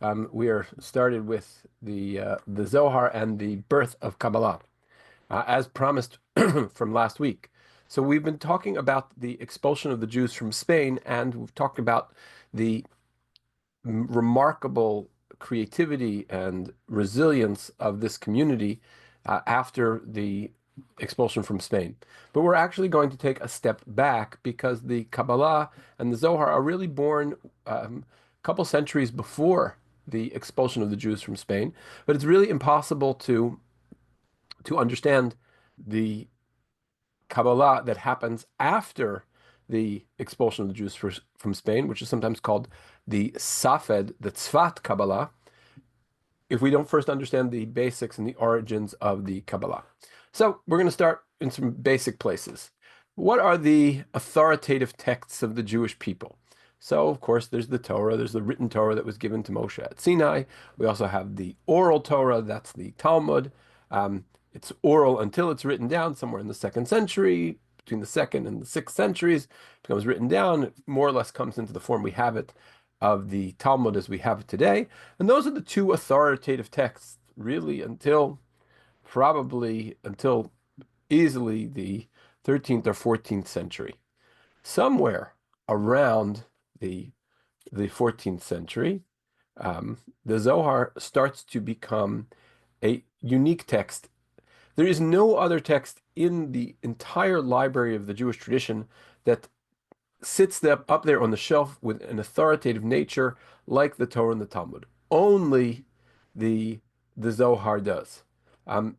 We are started with the Zohar and the birth of Kabbalah, as promised from last week. So we've been talking about the expulsion of the Jews from Spain, and we've talked about the remarkable creativity and resilience of this community after the expulsion from Spain. But we're actually going to take a step back because the Kabbalah and the Zohar are really born a couple centuries before the expulsion of the Jews from Spain. But it's really impossible to understand the Kabbalah that happens after the expulsion of the Jews from Spain, which is sometimes called the Safed, the Tzfat Kabbalah, if we don't first understand the basics and the origins of the Kabbalah. So we're going to start in some basic places. What are the authoritative texts of the Jewish people? So, of course, there's the Torah, there's the written Torah that was given to Moshe at Sinai. We also have the oral Torah, that's the Talmud. It's oral until it's written down somewhere in the second century, between the second and the sixth centuries. It becomes written down, it more or less comes into the form we have it of the Talmud as we have it today. And those are the two authoritative texts, really, until easily the 13th or 14th century. Somewhere around the the 14th century, the Zohar starts to become a unique text. There is no other text in the entire library of the Jewish tradition that sits up there on the shelf with an authoritative nature like the Torah and the Talmud. Only the the Zohar does. Um,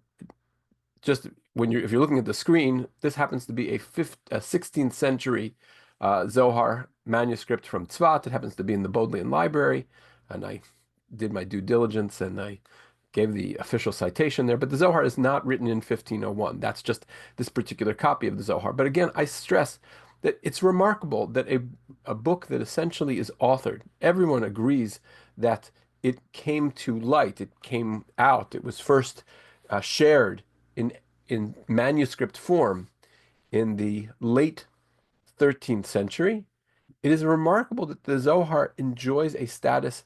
just when if you're looking at the screen, this happens to be a 16th century Zohar manuscript from Tzvat. It happens to be in the Bodleian Library, and I did my due diligence and I gave the official citation there. But the Zohar is not written in 1501. That's just this particular copy of the Zohar. But again, I stress that it's remarkable that a book that essentially is authored, everyone agrees that it came to light, it came out, it was first shared in manuscript form in the late 13th century. It is remarkable that the Zohar enjoys a status,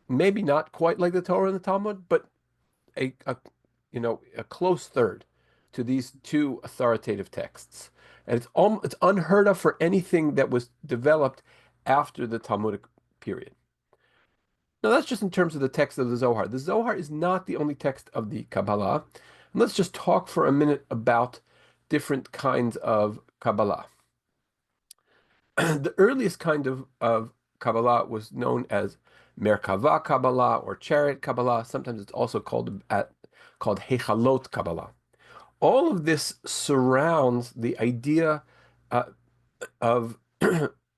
maybe not quite like the Torah and the Talmud, but a a close third to these two authoritative texts. And it's unheard of for anything that was developed after the Talmudic period. Now, that's just in terms of the text of the Zohar. The Zohar is not the only text of the Kabbalah. And let's just talk for a minute about different kinds of Kabbalah. The earliest kind of Kabbalah was known as Merkava Kabbalah or Chariot Kabbalah. Sometimes it's also called Hechalot Kabbalah. All of this surrounds the idea uh, of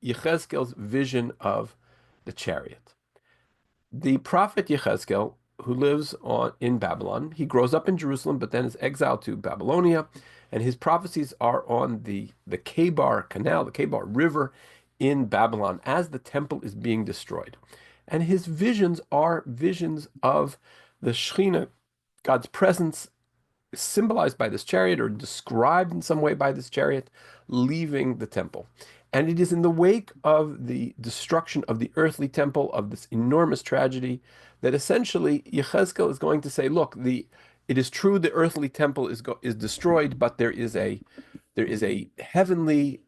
Yechezkel's vision of the chariot. The prophet Yechezkel, who lives in Babylon, he grows up in Jerusalem, but then is exiled to Babylonia, and his prophecies are on the Kebar Canal, the Kebar River in Babylon, as the temple is being destroyed. And his visions are visions of the Shekhinah, God's presence, symbolized by this chariot or described in some way by this chariot, leaving the temple. And it is in the wake of the destruction of the earthly temple, of this enormous tragedy, that essentially Yechezkel is going to say, look, it is true the earthly temple is destroyed, but there is a heavenly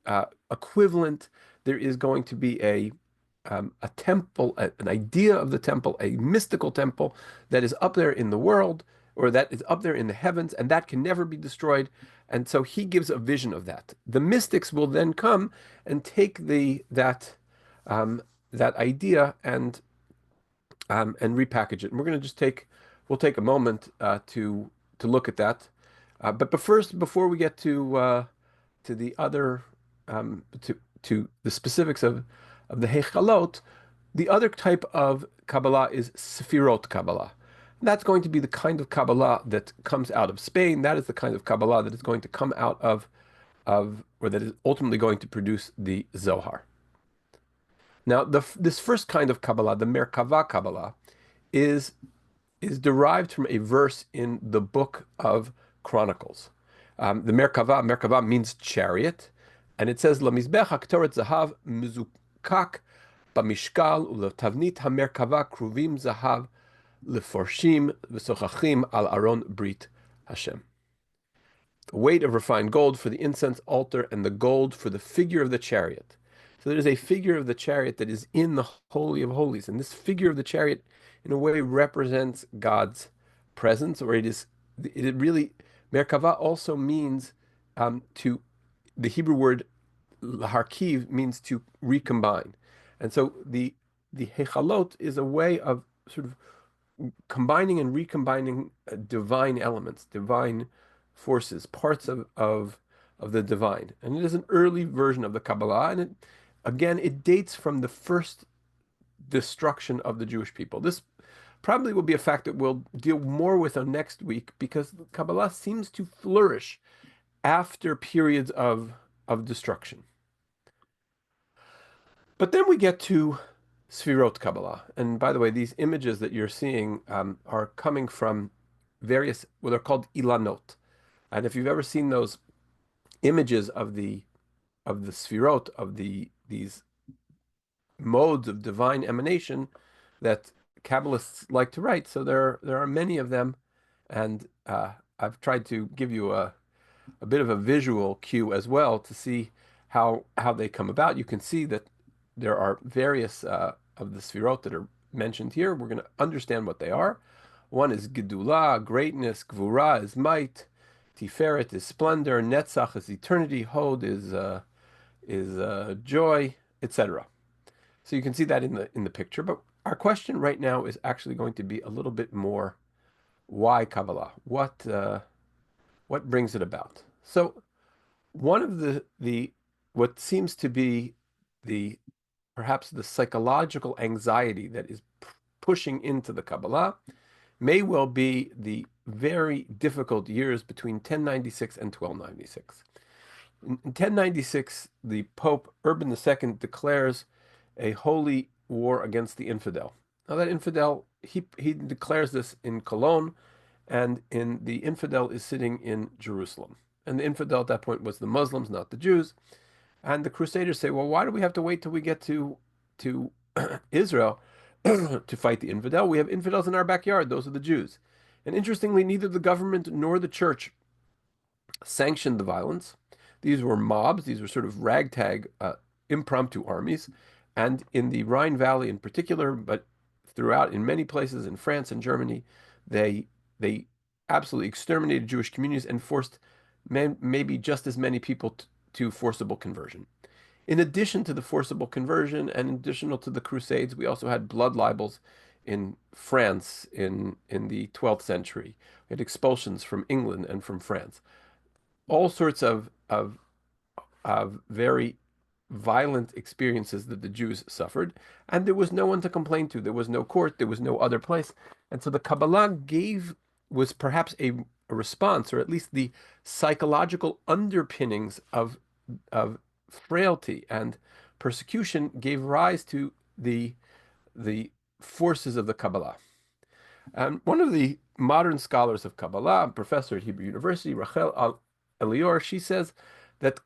equivalent. There is going to be a temple, an idea of the temple, a mystical temple that is up there in the world, or that is up there in the heavens, and that can never be destroyed. And so he gives a vision of that. The mystics will then come and take that idea and repackage it. And we're going to we'll take a moment to look at that. But first, before we get to the other to the specifics of the Hechalot, the other type of Kabbalah is Sefirot Kabbalah. That's going to be the kind of Kabbalah that comes out of Spain. That is the kind of Kabbalah that is going to come out or that is ultimately going to produce the Zohar. Now, this first kind of Kabbalah, the Merkava Kabbalah, is is derived from a verse in the book of Chronicles. The Merkava means chariot, and it says, "Lamizbech haktoret zahav mizukak במשקל ולתבנית המרכבה כרובים זהב לפורשים ושוחחים על ארון ברית Hashem. The weight of refined gold for the incense altar and the gold for the figure of the chariot. So there is a figure of the chariot that is in the Holy of Holies. And this figure of the chariot, in a way, represents God's presence, or it really, Merkava also means the Hebrew word harkiv means to recombine. And so the hechalot is a way of sort of combining and recombining divine elements, divine forces, parts of the divine. And it is an early version of the Kabbalah. And it dates from the first destruction of the Jewish people. This probably will be a fact that we'll deal more with on next week, because the Kabbalah seems to flourish after periods of destruction. But then we get to Sfirot Kabbalah. And by the way, these images that you're seeing are coming from various, what are called ilanot. And if you've ever seen those images of the Sfirot, of these modes of divine emanation that Kabbalists like to write, so there are many of them, and I've tried to give you a bit of a visual cue as well to see how they come about. You can see that there are various of the Sfirot that are mentioned here. We're going to understand what they are. One is Gedula, greatness; Gvura is might; Tiferet is splendor; Netzach is eternity; Hod is joy, etc. So you can see that in the picture. But our question right now is actually going to be a little bit more: why Kabbalah? What brings it about? So one of the what seems to be the perhaps the psychological anxiety that is pushing into the Kabbalah may well be the very difficult years between 1096 and 1296. In 1096, the Pope Urban II declares a holy war against the infidel. Now that infidel, he declares this in Cologne, and the infidel is sitting in Jerusalem. And the infidel at that point was the Muslims, not the Jews. And the Crusaders say, well, why do we have to wait till we get to Israel to fight the infidel? We have infidels in our backyard. Those are the Jews. And interestingly, neither the government nor the church sanctioned the violence. These were mobs. These were sort of ragtag, impromptu armies. And in the Rhine Valley in particular, but throughout in many places in France and Germany, they absolutely exterminated Jewish communities and forced maybe just as many people to forcible conversion. In addition to the forcible conversion and additional to the Crusades, we also had blood libels in France in the 12th century. We had expulsions from England and from France. All sorts of very violent experiences that the Jews suffered, and there was no one to complain to. There was no court, there was no other place. And so the Kabbalah was perhaps a response, or at least the psychological underpinnings of frailty and persecution gave rise to the forces of the Kabbalah. And one of the modern scholars of Kabbalah, a professor at Hebrew University, Rachel Elior, she says that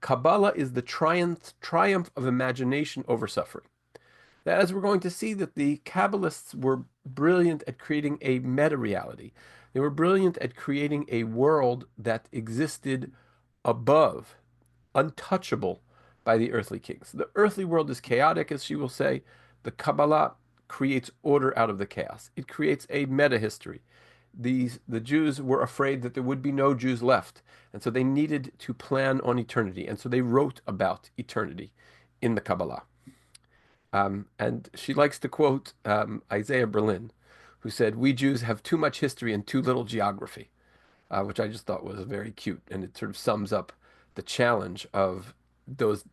Kabbalah is the triumph of imagination over suffering. That, as we're going to see, that the Kabbalists were brilliant at creating a meta-reality. They were brilliant at creating a world that existed above, untouchable by the earthly kings. The earthly world is chaotic, as she will say. The Kabbalah creates order out of the chaos. It creates a meta-history. The Jews were afraid that there would be no Jews left, and so they needed to plan on eternity, and so they wrote about eternity in the Kabbalah. And she likes to quote Isaiah Berlin, who said, "We Jews have too much history and too little geography," which I just thought was very cute, and it sort of sums up the challenge of those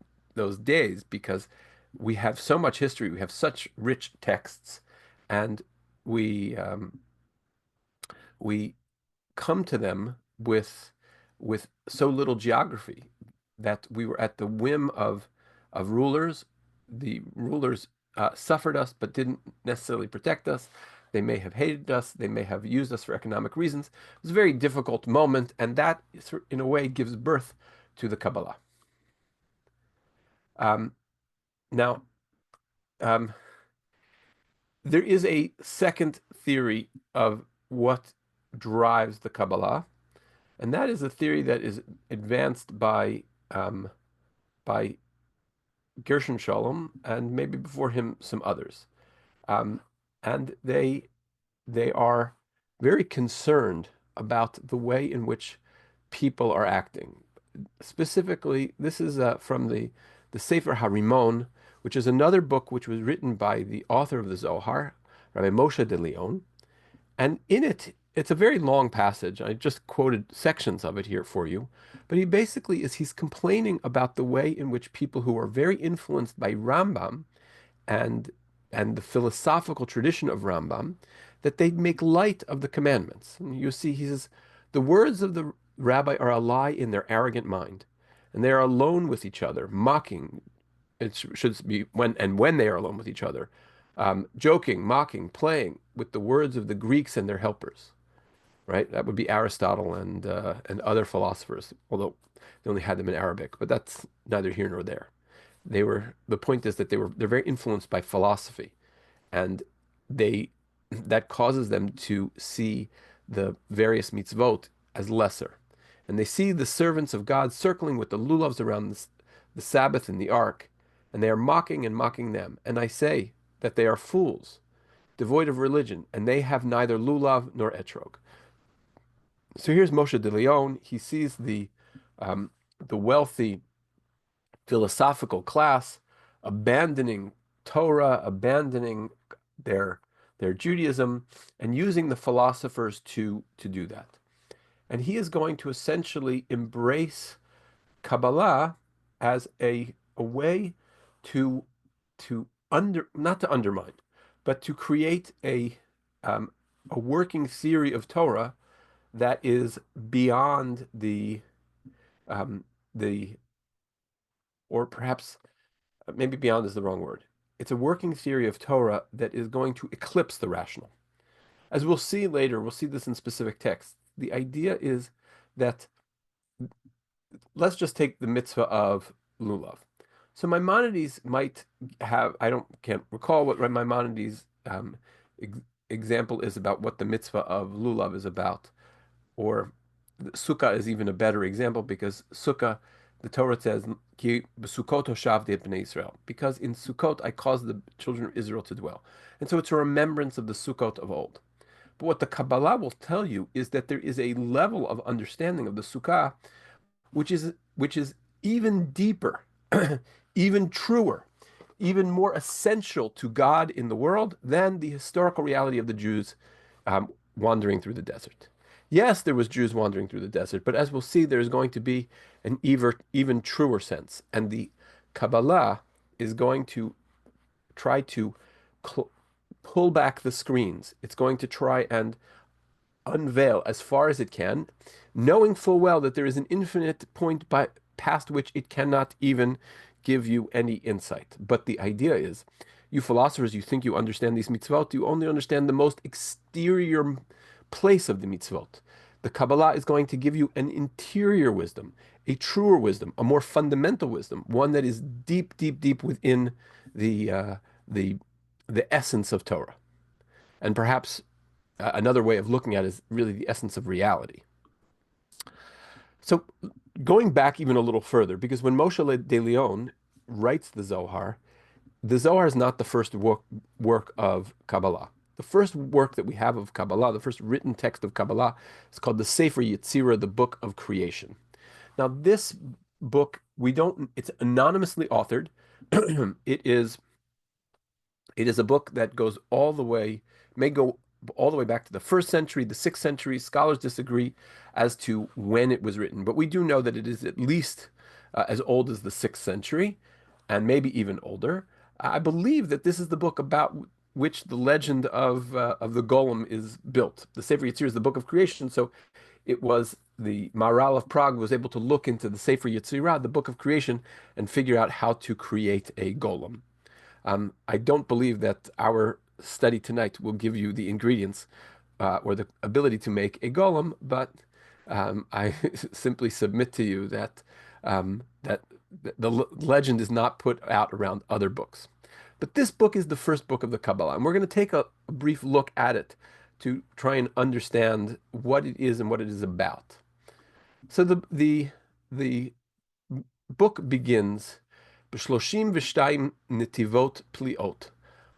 days, because we have so much history, we have such rich texts, and we come to them with so little geography that we were at the whim of rulers. The rulers suffered us, but didn't necessarily protect us. They may have hated us. They may have used us for economic reasons. It was a very difficult moment, and that, in a way, gives birth to the Kabbalah. Now, um, there is a second theory of what drives the Kabbalah, and that is a theory that is advanced by Gershon Shalom and maybe before him some others. Um, and they are very concerned about the way in which people are acting. Specifically, this is from the Sefer Harimon, which is another book which was written by the author of the Zohar, Rabbi Moshe de Leon. And in it, it's a very long passage. I just quoted sections of it here for you. But he basically he's complaining about the way in which people who are very influenced by Rambam and and the philosophical tradition of Rambam, that they make light of the commandments. And you see, he says, the words of the rabbi are a lie in their arrogant mind, and they are alone with each other, mocking. It should be when they are alone with each other, joking, mocking, playing with the words of the Greeks and their helpers. Right? That would be Aristotle and other philosophers, although they only had them in Arabic. But that's neither here nor there. The point is that they're very influenced by philosophy, and they that causes them to see the various mitzvot as lesser. And they see the servants of God circling with the lulavs around the Sabbath and the ark, and they are mocking and mocking them. And I say that they are fools, devoid of religion, and they have neither lulav nor etrog. So here's Moshe de Leon. He sees the wealthy philosophical class abandoning Torah, abandoning their their Judaism, and using the philosophers to do that. And he is going to essentially embrace Kabbalah as a way to not to undermine, but to create a working theory of Torah that is beyond the or perhaps maybe beyond is the wrong word. It's a working theory of Torah that is going to eclipse the rational. As we'll see later, we'll see this in specific texts. The idea is that let's just take the mitzvah of lulav. So Maimonides might have, can't recall what Maimonides' example is about what the mitzvah of lulav is about, or sukkah is even a better example because sukkah, the Torah says, Ki b'sukkot hoshavti et bnei Israel, because in Sukkot I caused the children of Israel to dwell. And so it's a remembrance of the Sukkot of old. But what the Kabbalah will tell you is that there is a level of understanding of the Sukkah which is even deeper, even truer, even more essential to God in the world than the historical reality of the Jews wandering through the desert. Yes, there was Jews wandering through the desert, but as we'll see, there's going to be an even truer sense. And the Kabbalah is going to try to pull back the screens. It's going to try and unveil as far as it can, knowing full well that there is an infinite point past which it cannot even give you any insight. But the idea is, you philosophers, you think you understand these mitzvot, you only understand the most exterior place of the mitzvot. The Kabbalah is going to give you an interior wisdom, a truer wisdom, a more fundamental wisdom, one that is deep, deep, deep within the uh, the the essence of Torah. And perhaps another way of looking at it is really the essence of reality. So going back even a little further, because when Moshe de Leon writes the Zohar is not the first work of Kabbalah. The first work that we have of Kabbalah, the first written text of Kabbalah, is called the Sefer Yetzirah, the Book of Creation. Now, this book, it's anonymously authored. It is it is a book that goes all the way, may go all the way back to the first century, the sixth century. Scholars disagree as to when it was written, but we do know that it is at least as old as the sixth century, and maybe even older. I believe that this is the book about which the legend of the golem is built. The Sefer Yetzirah is the book of creation, so it was the Maharal of Prague was able to look into the Sefer Yetzirah, the book of creation, and figure out how to create a golem. I don't believe that our study tonight will give you the ingredients or the ability to make a golem, but I simply submit to you that that the legend is not put out around other books. But this book is the first book of the Kabbalah, and we're going to take a brief look at it to try and understand what it is and what it is about. So the book begins b'shloshim v'shtayim netivot pliot.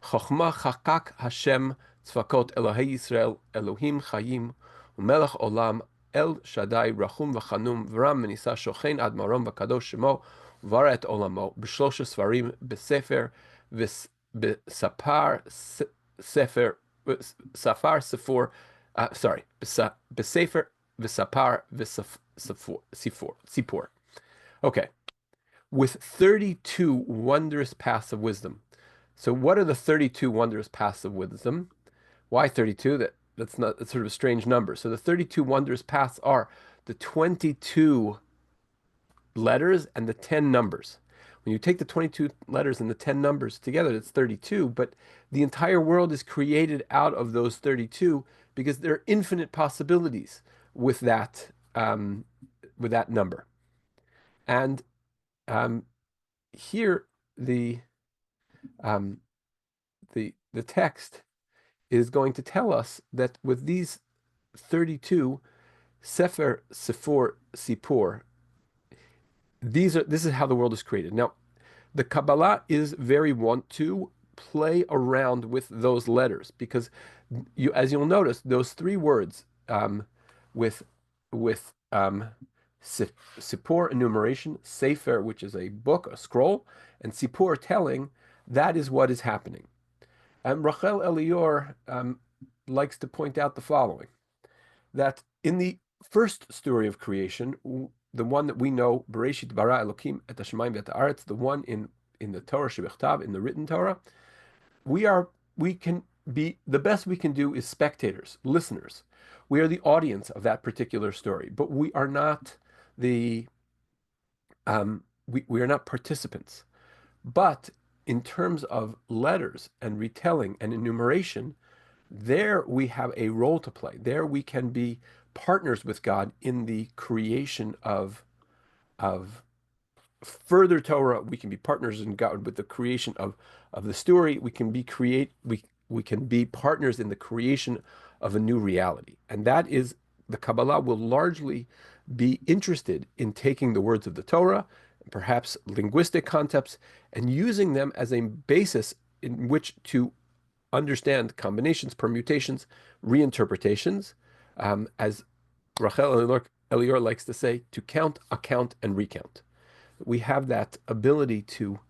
Chochma chakak Hashem tzvakot Elohei Yisrael Elohim chayim umelech olam El Shaddai rachum v'chanum v'ram menisa shochen ad marom v'kadosh shemo v'vara et olamo b'shlosha svarim b'sefer b'sapar sefer safar sefor sorry b'sefer v'sapar v'sipor. Okay, with 32 wondrous paths of wisdom. So what are the 32 wondrous paths of wisdom? Why 32? That's sort of a strange number. So the 32 wondrous paths are the 22 letters and the 10 numbers. When you take the 22 letters and the 10 numbers together, it's 32, but the entire world is created out of those 32 because there are infinite possibilities with that number. And here um, the text is going to tell us that with these 32 Sefer, Sefor, Sipor, this is how the world is created. Now, the Kabbalah is very want to play around with those letters because as you'll notice, those three words with Sipor, enumeration, Sefer, which is a book, a scroll, and Sipor, telling, that is what is happening. And Rachel Elior likes to point out the following, that in the first story of creation, the one that we know, Bereshit bara Elokim et hashamayim ve'et haaretz, the one in the Torah Shebechtav, in the written Torah, we can be, the best we can do is spectators, listeners. We are the audience of that particular story, but we are not we are not participants. But in terms of letters and retelling and enumeration, there we have a role to play. There we can be partners with God in the creation of further Torah. We can be partners in God with the creation of the story. We can be partners in the creation of a new reality. And that is, the Kabbalah will largely be interested in taking the words of the Torah, perhaps linguistic concepts, and using them as a basis in which to understand combinations, permutations, reinterpretations, as Rachel Elior likes to say, to count, account, and recount. We have that ability to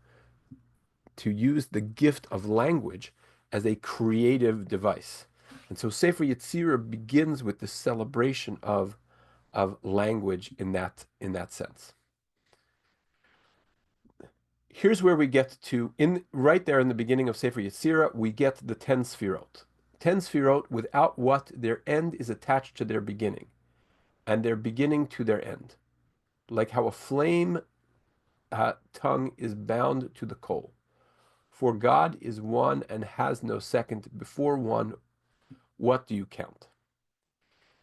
use the gift of language as a creative device. And so Sefer Yetzirah begins with the celebration of language in that sense. Here's where we get to, right there in the beginning of Sefer Yetzirah, we get the 10 Sfirot. 10 Sfirot without what their end is attached to their beginning, and their beginning to their end. Like how a flame tongue is bound to the coal. For God is one and has no second. Before one, what do you count?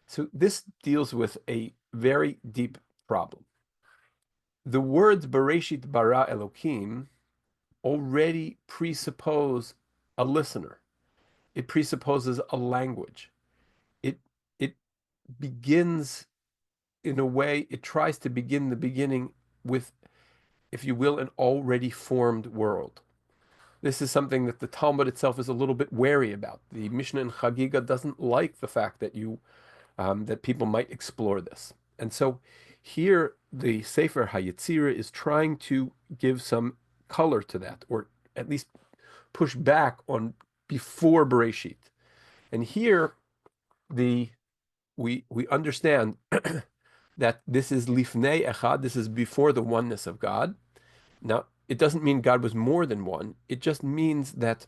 So this deals with a very deep problem. The words Bereshit bara Elokim already presuppose a listener. It presupposes a language. It begins, in a way, it tries to begin the beginning with, if you will, an already formed world. This is something that the Talmud itself is a little bit wary about. The Mishnah in Chagiga doesn't like the fact that that people might explore this. And so here the Sefer HaYetzirah is trying to give some color to that, or at least push back on before Bereshit. And here we understand that this is Lifnei Echad, this is before the oneness of God. Now, it doesn't mean God was more than one. It just means that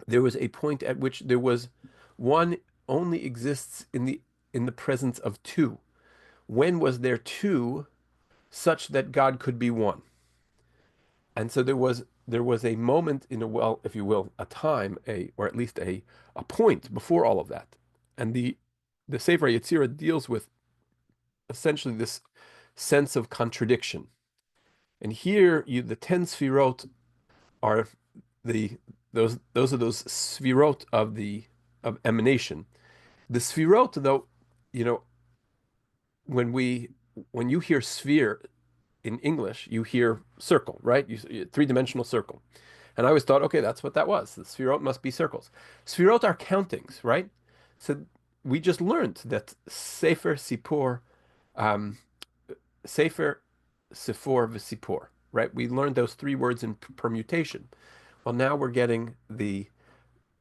there was a point at which there was one only exists in the presence of two. When was there two such that God could be one? And so there was a moment if you will, a time, or at least a point before all of that. And the Sefer Yetzirah deals with essentially this sense of contradiction. And here, the 10 Sfirot are the those are those sfirot of the of emanation. The sfirot, though, you know, when we when you hear sphere in English, you hear circle, right? Three-dimensional circle. And I always thought, okay, that's what that was. The sfirot must be circles. Sfirot are countings, right? So we just learned that Sefer Sipor, um, Sefer Sifor V'Sipor, right? We learned those three words in permutation. Well, now we're getting the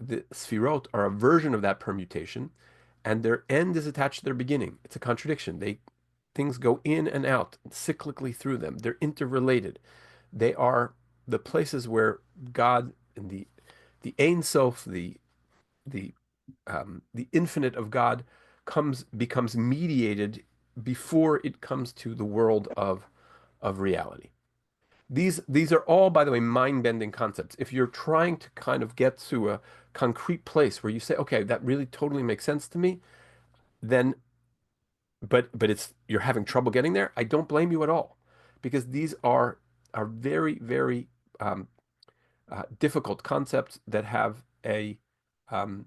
sfirot are a version of that permutation, and their end is attached to their beginning. It's a contradiction. Things go in and out cyclically through them. They're interrelated. They are the places where God and the Ein Sof, the the infinite of God becomes mediated before it comes to the world of reality. These are all, by the way, mind-bending concepts. If you're trying to kind of get to a concrete place where you say, okay, that really totally makes sense to me, then but it's you're having trouble getting there, I don't blame you at all, because these are very, very difficult concepts that have a um,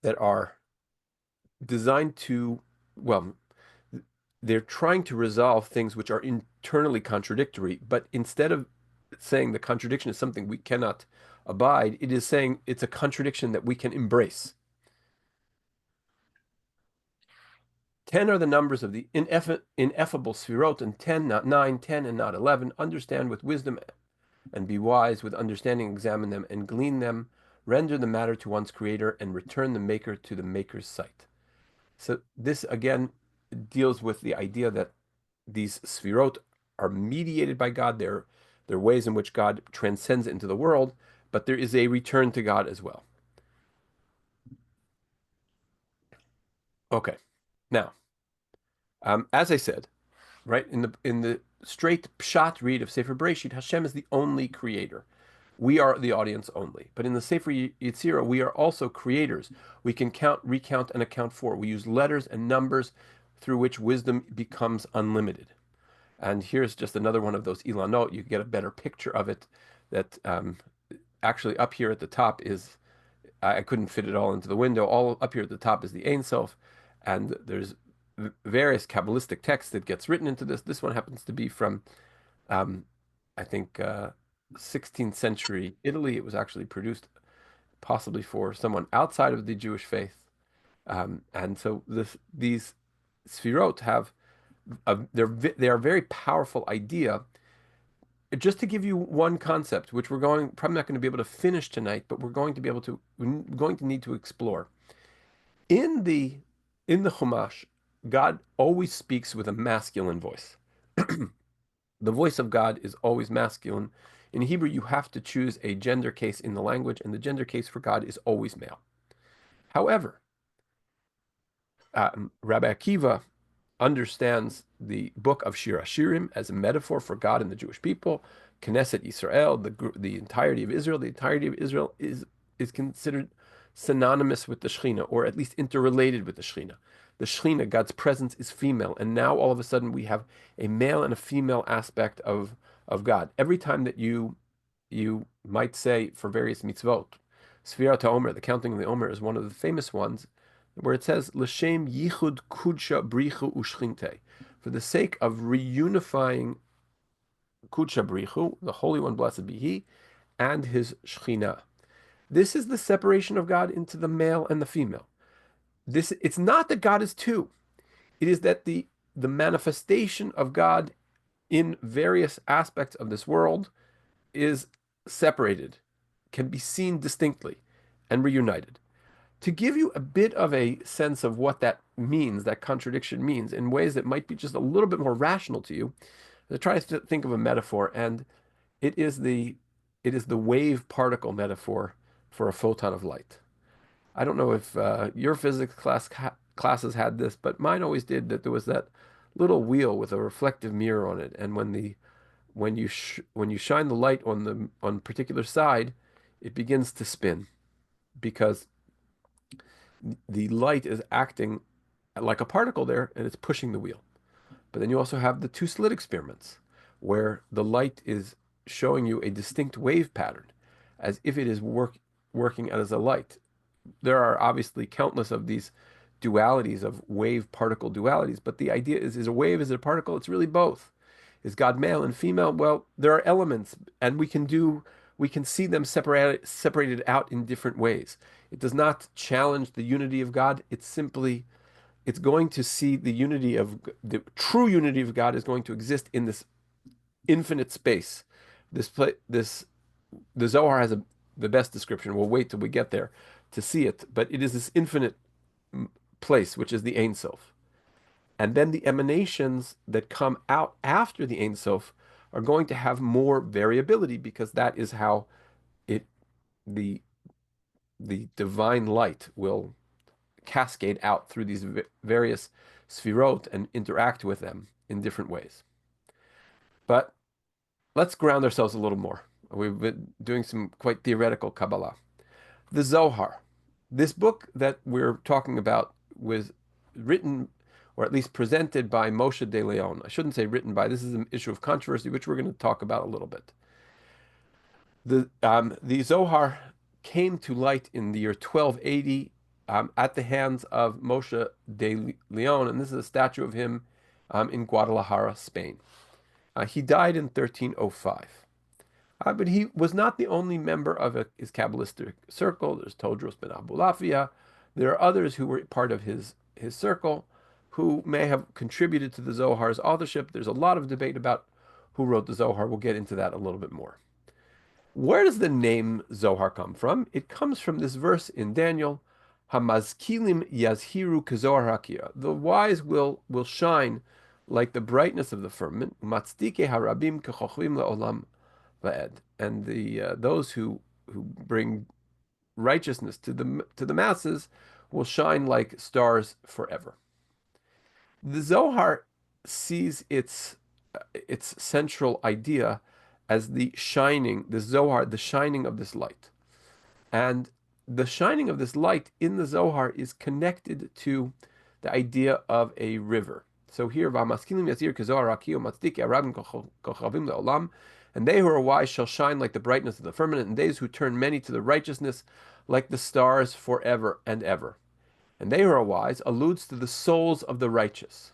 that are designed to, well, they're trying to resolve things which are internally contradictory, but instead of saying the contradiction is something we cannot abide, it is saying it's a contradiction that we can embrace. 10 are the numbers of the ineffable Sfirot, and 10, not 9, 10, and not 11. Understand with wisdom and be wise with understanding, examine them and glean them, render the matter to one's creator, and return the maker to the maker's sight. So this again deals with the idea that these sfirot are mediated by God. They're ways in which God transcends into the world, but there is a return to God as well. Okay. Now, as I said, right in the straight pshat read of Sefer Bereshit, Hashem is the only creator. We are the audience only. But in the Sefer Yetzirah, we are also creators. We can count, recount, and account for. We use letters and numbers through which wisdom becomes unlimited. And here's just another one of those ilanot. You get a better picture of it. That actually up here at the top is, I couldn't fit it all into the window. All up here at the top is the Ein Sof, and there's various Kabbalistic texts that gets written into this. This one happens to be from, um, I think, 16th century Italy. It was actually produced possibly for someone outside of the Jewish faith. And so these sfirot have they are a very powerful idea. Just to give you one concept, which we're probably not going to be able to finish tonight, but we're going to need to explore. In the in the Chumash, God always speaks with a masculine voice. The voice of God is always masculine. In Hebrew, you have to choose a gender case in the language, and the gender case for God is always male. However, Rabbi Akiva understands the book of Shir Hashirim as a metaphor for God and the Jewish people. Knesset Yisrael, the entirety of Israel, is considered synonymous with the Shekhinah, or at least interrelated with the Shekhinah. The Shekhinah, God's presence, is female, and now all of a sudden we have a male and a female aspect of God. Every time that you might say for various mitzvot, Sfirat HaOmer, the counting of the Omer, is one of the famous ones, where it says, L'shem yichud kudsha brichu ushchinte, for the sake of reunifying kudsha brichu, the Holy One, blessed be He, and His Shekhinah. This is the separation of God into the male and the female. It's not that God is two. It is that the manifestation of God in various aspects of this world is separated, can be seen distinctly, and reunited. To give you a bit of a sense of what that means, that contradiction means, in ways that might be just a little bit more rational to you, I try to think of a metaphor, and it is the it is the wave particle metaphor for a photon of light. I don't know if your physics classes had this, but mine always did. That there was that little wheel with a reflective mirror on it, and when you shine the light on the particular side, it begins to spin because the light is acting like a particle there, and it's pushing the wheel. But then you also have the two-slit experiments, where the light is showing you a distinct wave pattern. as if it is working as a light. There are obviously countless of these dualities of wave particle dualities, but the idea is a wave, is it a particle? It's really both. Is God male and female? Well, there are elements, and we can see them separated out in different ways. It does not challenge the unity of God. It's going to see the true unity of God is going to exist in this infinite space. This the Zohar has the best description. We'll wait till we get there to see it, but it is this infinite place, which is the Ein Sof. And then the emanations that come out after the Ein Sof are going to have more variability because that is how it the the divine light will cascade out through these various sfirot and interact with them in different ways. But let's ground ourselves a little more. We've been doing some quite theoretical Kabbalah. The Zohar, this book that we're talking about, was written, or at least presented by Moshe de Leon. I shouldn't say written by, this is an issue of controversy, which we're going to talk about a little bit. The Zohar came to light in the year 1280 at the hands of Moshe de Leon, and this is a statue of him in Guadalajara, Spain. He died in 1305. But he was not the only member of his Kabbalistic circle. There's Todros ben Abulafia. There are others who were part of his circle who may have contributed to the Zohar's authorship. There's a lot of debate about who wrote the Zohar. We'll get into that a little bit more. Where does the name Zohar come from? It comes from this verse in Daniel, Hamazkilim yazhiru kezohar hakira. The wise will shine like the brightness of the firmament. Matzdike harabim kechochvim leolam vaed. And those who bring righteousness to the masses will shine like stars forever. The Zohar sees its central idea as the Zohar, the shining of this light. And the shining of this light in the Zohar is connected to the idea of a river. So here, V'amaskilim yazir kezohar hakiyah matzdike harabim kochavim leolam. And they who are wise shall shine like the brightness of the firmament, and those who turn many to the righteousness like the stars forever and ever. And they who are wise alludes to the souls of the righteous.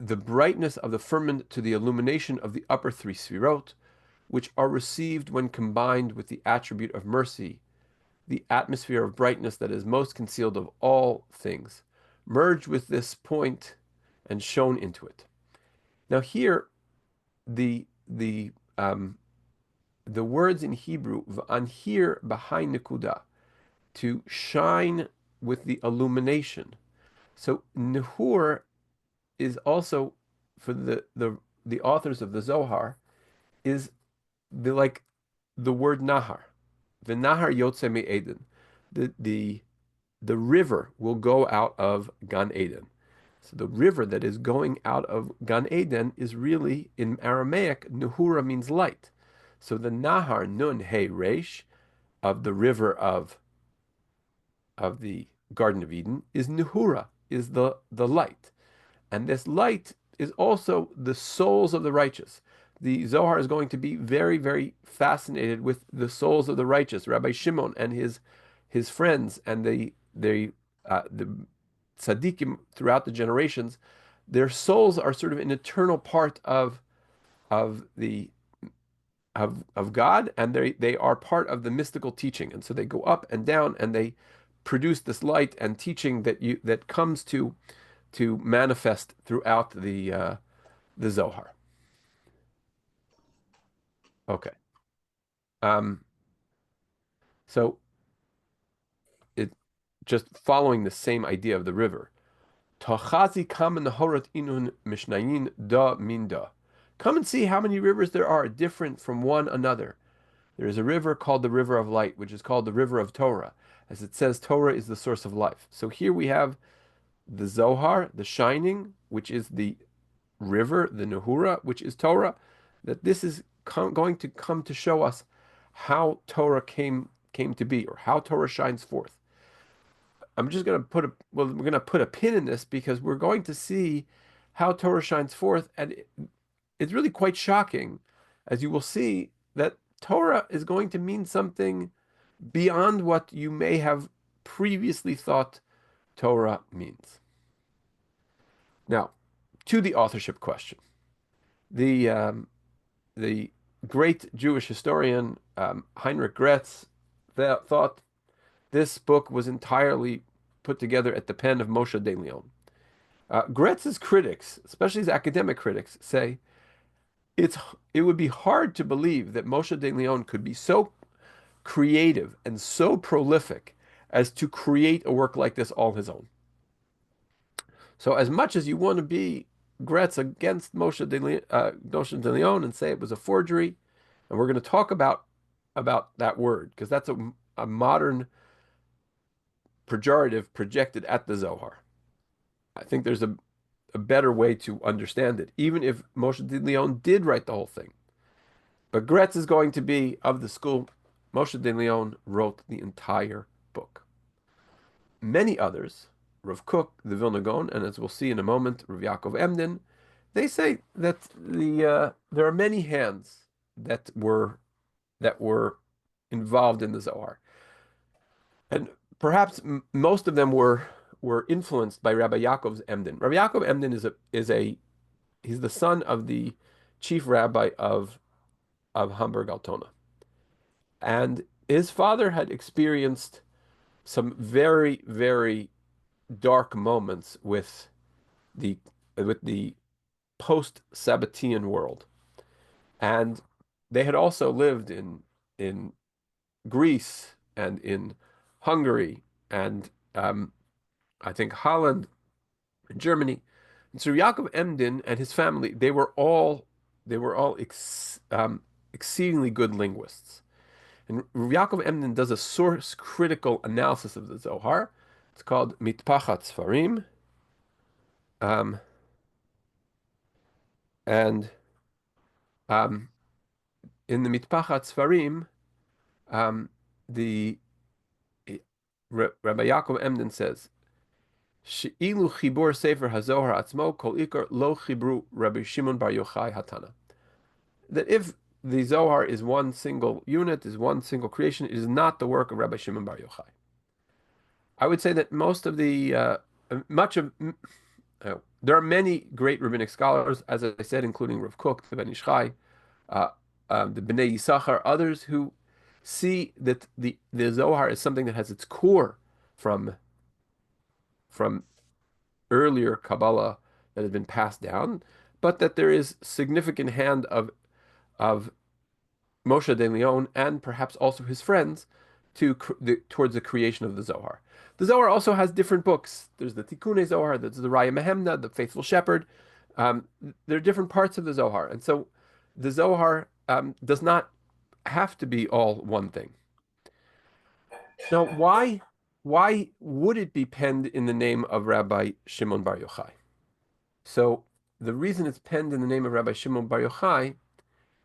The brightness of the firmament to the illumination of the upper three sfirot, which are received when combined with the attribute of mercy, the atmosphere of brightness that is most concealed of all things, merge with this point and shone into it. Now here, the words in Hebrew, v'anhir b'hai nekuda, to shine with the illumination. So nehur is also, for the authors of the Zohar, is the word nahar. The nahar yotze me Eden. The river will go out of Gan Eden. So the river that is going out of Gan Eden is really, in Aramaic, Nehura means light. So the Nahar Nun He Resh of the river of the Garden of Eden is Nehura, is the light. And this light is also the souls of the righteous. The Zohar is going to be very, very fascinated with the souls of the righteous. Rabbi Shimon and his friends and the tzaddikim throughout the generations, their souls are sort of an eternal part of God, and they are part of the mystical teaching, and so they go up and down, and they produce this light and teaching that comes to manifest throughout the Zohar. Okay, so it just following the same idea of the river. Tachazi kamen nahorat inun mishnayin da minda. Come and see how many rivers there are, different from one another. There is a river called the river of light, which is called the river of Torah. As it says, Torah is the source of life. So here we have the Zohar, the shining, which is the river, the Nehura, which is Torah, that this is going to come to show us how Torah came to be, or how Torah shines forth. I'm just going to we're going to put a pin in this because we're going to see how Torah shines forth, and it's really quite shocking as you will see that Torah is going to mean something beyond what you may have previously thought Torah means. Now, to the authorship question, the the great Jewish historian Heinrich Gretz thought this book was entirely put together at the pen of Moshe de Leon. Gretz's critics, especially his academic critics, say it's it would be hard to believe that Moshe de Leon could be so creative and so prolific as to create a work like this all his own. So as much as you want to be Gretz against Moshe de Leon and say it was a forgery, and we're going to talk about that word because that's a modern pejorative projected at the Zohar. I think there's a better way to understand it, even if Moshe de Leon did write the whole thing. But Gretz is going to be of the school. Moshe de Leon wrote the entire book. Many others, Rav Kook, the Vilna Gaon, and as we'll see in a moment, Rav Yaakov Emden, they say that there are many hands that were involved in the Zohar, and perhaps most of them were influenced by Rabbi Yaakov Emden. Rabbi Yaakov Emden he's the son of the chief rabbi of Hamburg Altona, and his father had experienced some very, very dark moments with the post-Sabbatean world. And they had also lived in Greece and in Hungary and I think Holland and Germany. And so Yaakov Emden and his family, they were all exceedingly good linguists. And Yaakov Emden does a source critical analysis of the Zohar. It's called Mitpachat Sfarim. And in the Mitpachat Sfarim, the Rabbi Yaakov Emden says, "She'ilu chibur sefer hazohar atzmo kol ikar lo chibru Rabbi Shimon Bar Yochai Hatana." That if the Zohar is one single unit, is one single creation, it is not the work of Rabbi Shimon Bar Yochai. I would say that most of the much of there are many great rabbinic scholars, as I said, including Rav Kook, the Ben Ish Chai, the Bnei Yisachar, others who see that the Zohar is something that has its core from earlier Kabbalah that has been passed down, but that there is significant hand of Moshe de Leon and perhaps also his friends towards the creation of the Zohar. The Zohar also has different books. There's the Tikkunei Zohar, there's the Raya Mehemna, the Faithful Shepherd. There are different parts of the Zohar, and so the Zohar does not have to be all one thing. Now, why would it be penned in the name of Rabbi Shimon Bar Yochai? So the reason it's penned in the name of Rabbi Shimon Bar Yochai,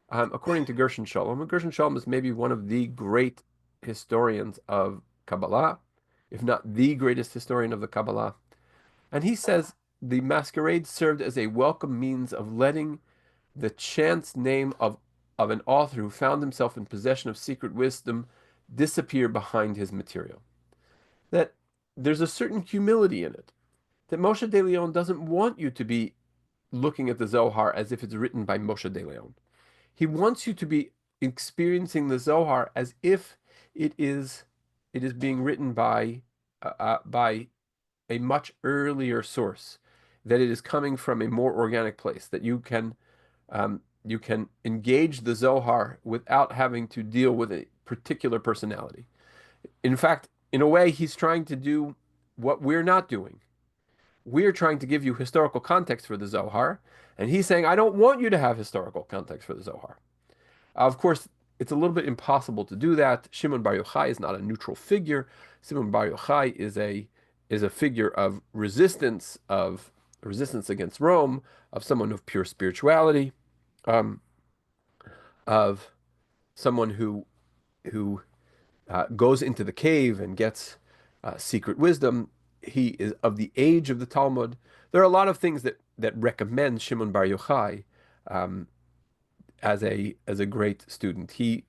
according to Gershon Shalom, and Gershon Shalom is maybe one of the great historians of Kabbalah, if not the greatest historian of the Kabbalah. And he says the masquerade served as a welcome means of letting the chance name of an author who found himself in possession of secret wisdom disappear behind his material. That there's a certain humility in it. That Moshe de Leon doesn't want you to be looking at the Zohar as if it's written by Moshe de Leon. He wants you to be experiencing the Zohar as if it is being written by a much earlier source, that it is coming from a more organic place, that you can engage the Zohar without having to deal with a particular personality. In fact, in a way, he's trying to do what we're not doing. We're trying to give you historical context for the Zohar, and he's saying, I don't want you to have historical context for the Zohar. Of course, it's a little bit impossible to do that. Shimon Bar Yochai is not a neutral figure. Shimon Bar Yochai is a figure of resistance against Rome, of someone of pure spirituality, of someone who goes into the cave and gets secret wisdom. He is of the age of the Talmud. There are a lot of things that recommend Shimon Bar Yochai as a great student. He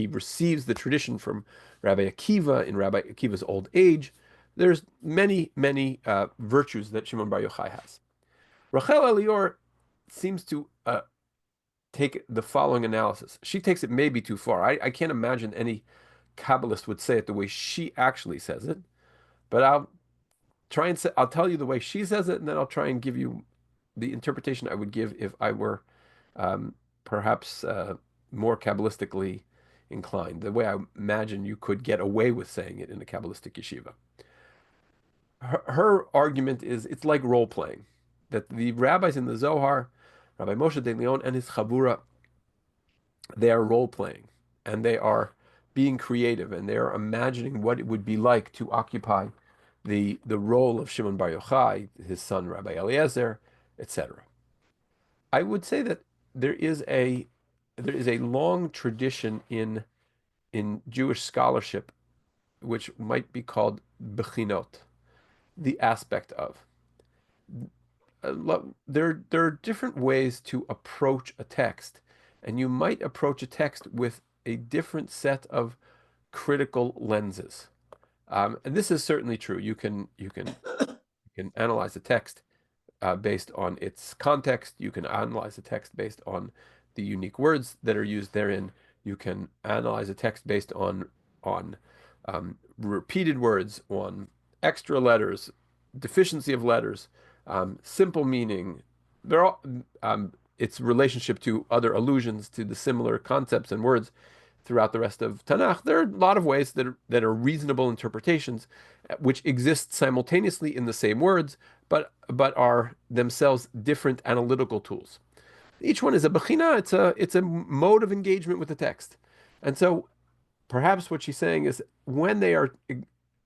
receives the tradition from Rabbi Akiva in Rabbi Akiva's old age. There's many virtues that Shimon Bar Yochai has. Rachel Elior seems to take the following analysis. She takes it maybe too far. I can't imagine any Kabbalist would say it the way she actually says it, but I'll tell you the way she says it, and then I'll try and give you the interpretation I would give if I were um, perhaps more Kabbalistically inclined, the way I imagine you could get away with saying it in a Kabbalistic yeshiva. Her argument is it's like role playing, that the rabbis in the Zohar, Rabbi Moshe de Leon and his Chabura, they are role playing and they are being creative and they are imagining what it would be like to occupy the role of Shimon Bar Yochai, his son Rabbi Eliezer, etc. I would say that there is a there is a long tradition in Jewish scholarship which might be called bechinot, the aspect of. There are different ways to approach a text, and you might approach a text with a different set of critical lenses. And this is certainly true. You can analyze a text based on its context. You can analyze a text based on the unique words that are used therein. You can analyze a text based on repeated words, on extra letters, deficiency of letters, simple meaning. They're all its relationship to other allusions to the similar concepts and words throughout the rest of Tanakh. There are a lot of ways that are reasonable interpretations, which exist simultaneously in the same words, but are themselves different analytical tools. Each one is a bechina. It's a mode of engagement with the text, and so perhaps what she's saying is when they are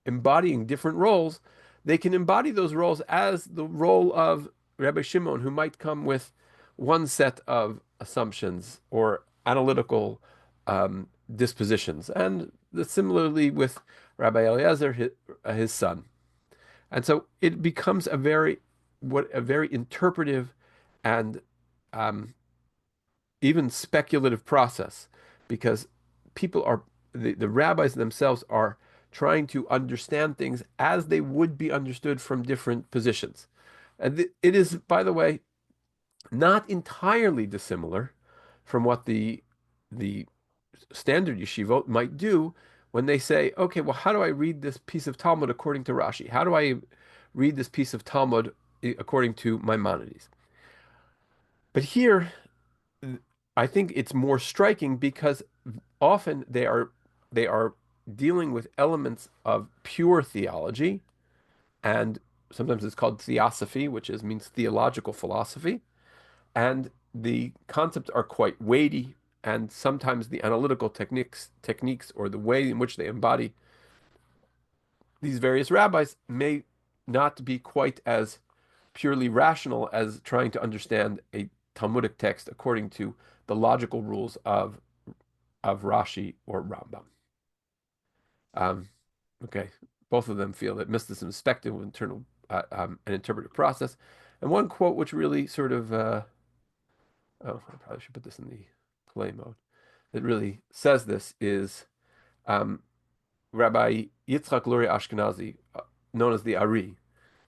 embodying different roles, they can embody those roles as the role of Rabbi Shimon, who might come with one set of assumptions or analytical dispositions, and similarly with Rabbi Eliezer, his son. And so it becomes a very interpretive and um, even speculative process because people are the rabbis themselves are trying to understand things as they would be understood from different positions. And it is, by the way, not entirely dissimilar from what the standard yeshivot might do when they say, okay, well, how do I read this piece of Talmud according to Rashi? How do I read this piece of Talmud according to Maimonides? But here, I think it's more striking because often they are dealing with elements of pure theology, and sometimes it's called theosophy, which means theological philosophy, and the concepts are quite weighty, and sometimes the analytical techniques or the way in which they embody these various rabbis may not be quite as purely rational as trying to understand a Talmudic text according to the logical rules of Rashi or Rambam. Um, okay, both of them feel that mysticism is speculative internal an interpretive process. And one quote which really sort of oh, I probably should put this in the play mode, that really says this is Rabbi Yitzchak Luria Ashkenazi, known as the Ari.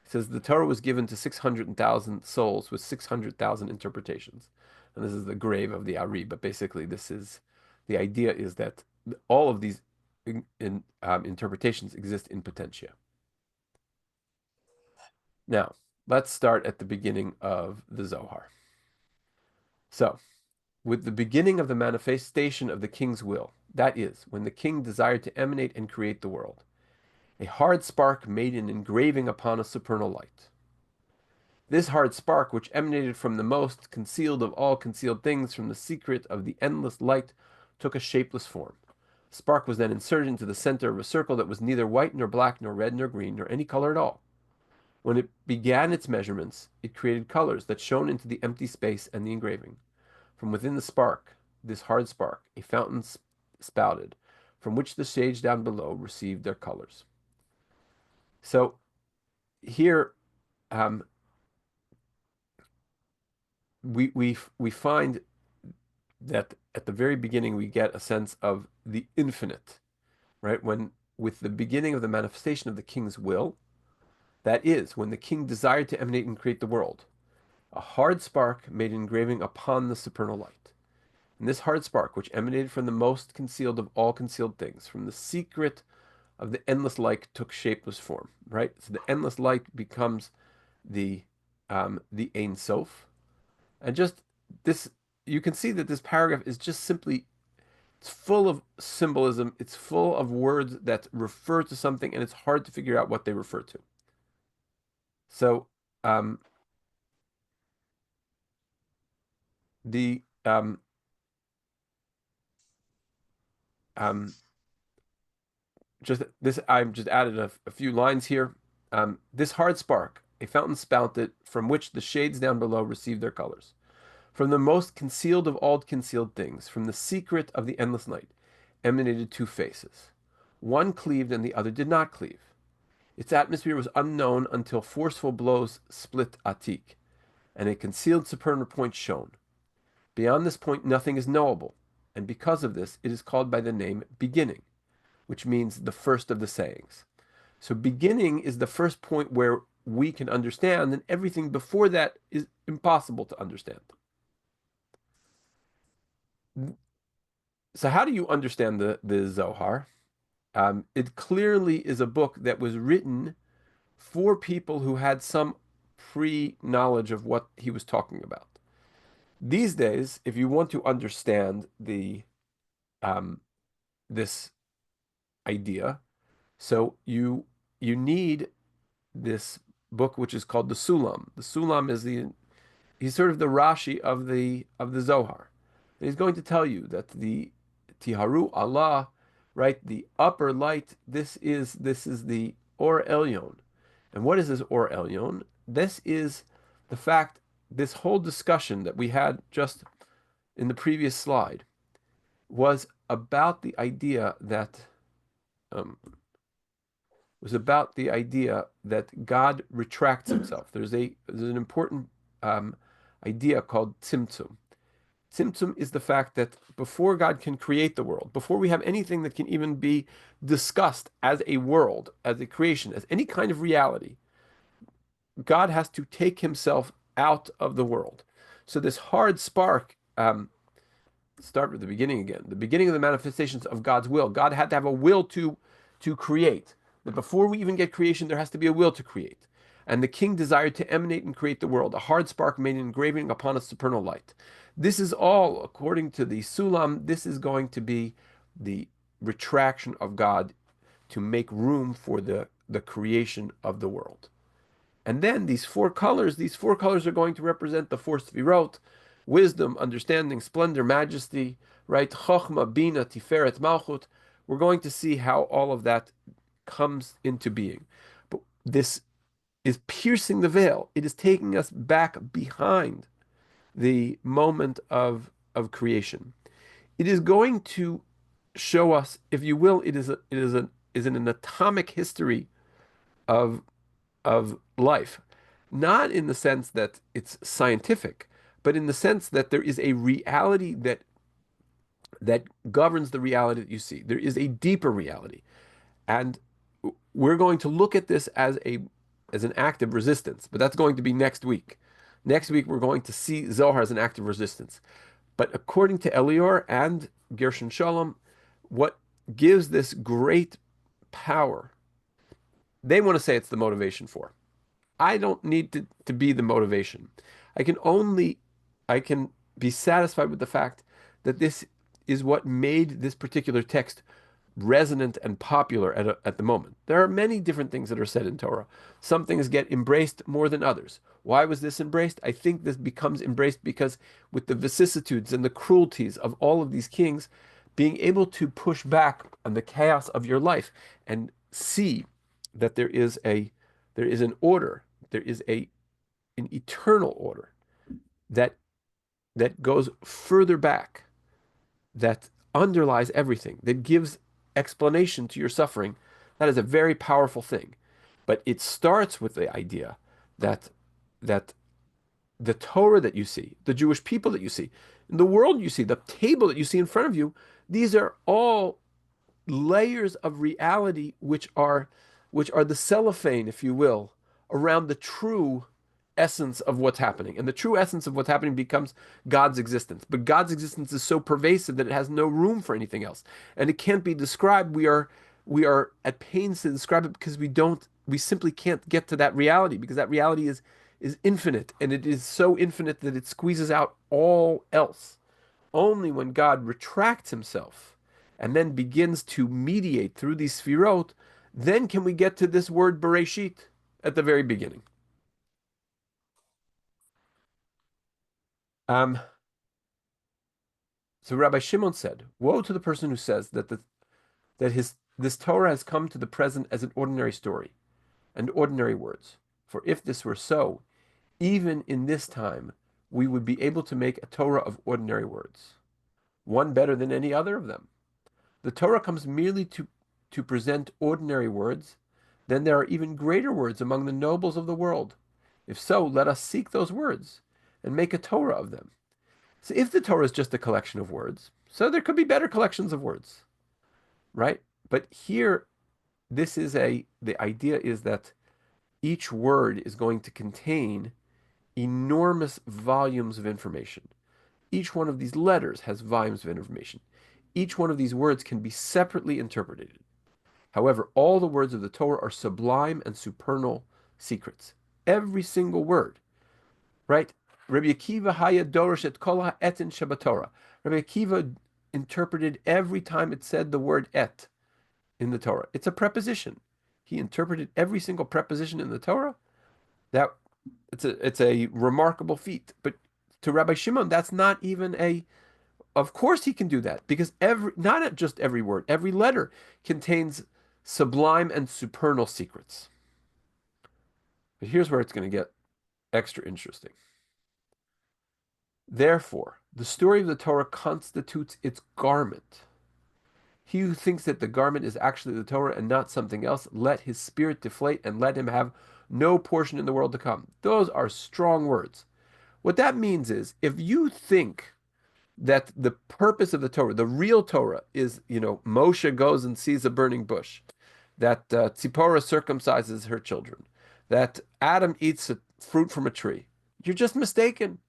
He says the Torah was given to 600,000 souls with 600,000 interpretations. And this is the grave of the Ari, but basically the idea is that all of these interpretations exist in potentia. Now, let's start at the beginning of the Zohar. So, with the beginning of the manifestation of the king's will, that is, when the king desired to emanate and create the world, a hard spark made an engraving upon a supernal light. This hard spark, which emanated from the most concealed of all concealed things, from the secret of the endless light, took a shapeless form. Spark was then inserted into the center of a circle that was neither white nor black nor red nor green nor any color at all. When it began its measurements, it created colors that shone into the empty space and the engraving. From within the spark, this hard spark, a fountain spouted, from which the shades down below received their colors. So here we find that at the very beginning we get a sense of the infinite, right? When with the beginning of the manifestation of the king's will, that is, when the king desired to emanate and create the world, a hard spark made engraving upon the supernal light. And this hard spark, which emanated from the most concealed of all concealed things, from the secret of the endless light, took shapeless form, right? So the endless light becomes the Ein Sof. And just this, you can see that this paragraph is just simply, it's full of symbolism. It's full of words that refer to something, and it's hard to figure out what they refer to. So um, the um, just this, I've just added a few lines here. This hard spark, a fountain spouted from which the shades down below receive their colors. From the most concealed of all concealed things, from the secret of the endless night, emanated two faces. One cleaved and the other did not cleave. Its atmosphere was unknown until forceful blows split Atik, and a concealed supernal point shone. Beyond this point nothing is knowable, and because of this it is called by the name beginning, which means the first of the sayings. So beginning is the first point where we can understand, and everything before that is impossible to understand. So how do you understand the Zohar? It clearly is a book that was written for people who had some pre-knowledge of what he was talking about. These days, if you want to understand the this idea, so you need this book which is called the Sulam. The Sulam is the he's sort of the Rashi of the Zohar. And he's going to tell you that the Tiharu Allah, right, the upper light, this is the Or Elyon. And what is this Or Elyon? This is the fact, this whole discussion that we had just in the previous slide was about the idea that um, God retracts himself. There's an important idea called tzimtzum. Tzimtzum is the fact that before God can create the world, before we have anything that can even be discussed as a world, as a creation, as any kind of reality, God has to take himself out of the world. So this hard spark, start with the beginning again, the beginning of the manifestations of God's will. God had to have a will to create. But before we even get creation, there has to be a will to create. And the king desired to emanate and create the world. A hard spark made an engraving upon a supernal light. This is all, according to the Sulam, this is going to be the retraction of God to make room for the creation of the world. And then these four colors are going to represent the four sefirot: wisdom, understanding, splendor, majesty, right? Chochma, Bina, Tiferet, Malchut. We're going to see how all of that comes into being. But this is piercing the veil. It is taking us back behind the moment of creation. It is going to show us, if you will, it is an atomic history of life, not in the sense that it's scientific, but in the sense that there is a reality that governs the reality that you see. There is a deeper reality, and we're going to look at this as an act of resistance, but that's going to be next week. Next week we're going to see Zohar as an act of resistance. But according to Elior and Gershon Shalom, what gives this great power, they want to say it's the motivation for. I don't need to be the motivation. I can only, I can be satisfied with the fact that this is what made this particular text resonant and popular at the moment. There are many different things that are said in Torah. Some things get embraced more than others. Why was this embraced? I think this becomes embraced because with the vicissitudes and the cruelties of all of these kings, being able to push back on the chaos of your life and see that there is an order, there is an eternal order that goes further back, that underlies everything, that gives explanation to your suffering. That is a very powerful thing. But it starts with the idea that that the Torah that you see, the Jewish people that you see, In the world you see, the table that you see in front of you, these are all layers of reality which are the cellophane, if you will, around the true essence of what's happening. And the true essence of what's happening becomes God's existence. But God's existence is so pervasive that it has no room for anything else. And it can't be described. We are at pains to describe it because we simply can't get to that reality because that reality is infinite and it is so infinite that it squeezes out all else. Only when God retracts himself and then begins to mediate through these sfirot, then can we get to this word Bereshit at the very beginning. Um, so Rabbi Shimon said, "Woe to the person who says that his this Torah has come to the present as an ordinary story and ordinary words. For if this were so, even in this time, we would be able to make a Torah of ordinary words, one better than any other of them. The Torah comes merely to present ordinary words, then there are even greater words among the nobles of the world. If so, let us seek those words and make a Torah of them. So if the Torah is just a collection of words, so there could be better collections of words, right? But here, the idea is that each word is going to contain enormous volumes of information. Each one of these letters has volumes of information. Each one of these words can be separately interpreted. However, all the words of the Torah are sublime and supernal secrets. Every single word, right? Rabbi Akiva haya dorosh et kol ha'etin shebatorah. Rabbi Akiva interpreted every time it said the word et in the Torah. It's a preposition. He interpreted every single preposition in the Torah. That it's a remarkable feat. But to Rabbi Shimon, that's not even a. Of course, he can do that because not just every word, every letter contains sublime and supernal secrets. But here's where it's going to get extra interesting. Therefore, the story of the Torah constitutes its garment. He who thinks that the garment is actually the Torah and not something else, let his spirit deflate and let him have no portion in the world to come. Those are strong words. What that means is if you think that the purpose of the Torah, the real Torah, is, Moshe goes and sees a burning bush, that Tzipporah circumcises her children, that Adam eats a fruit from a tree. You're just mistaken.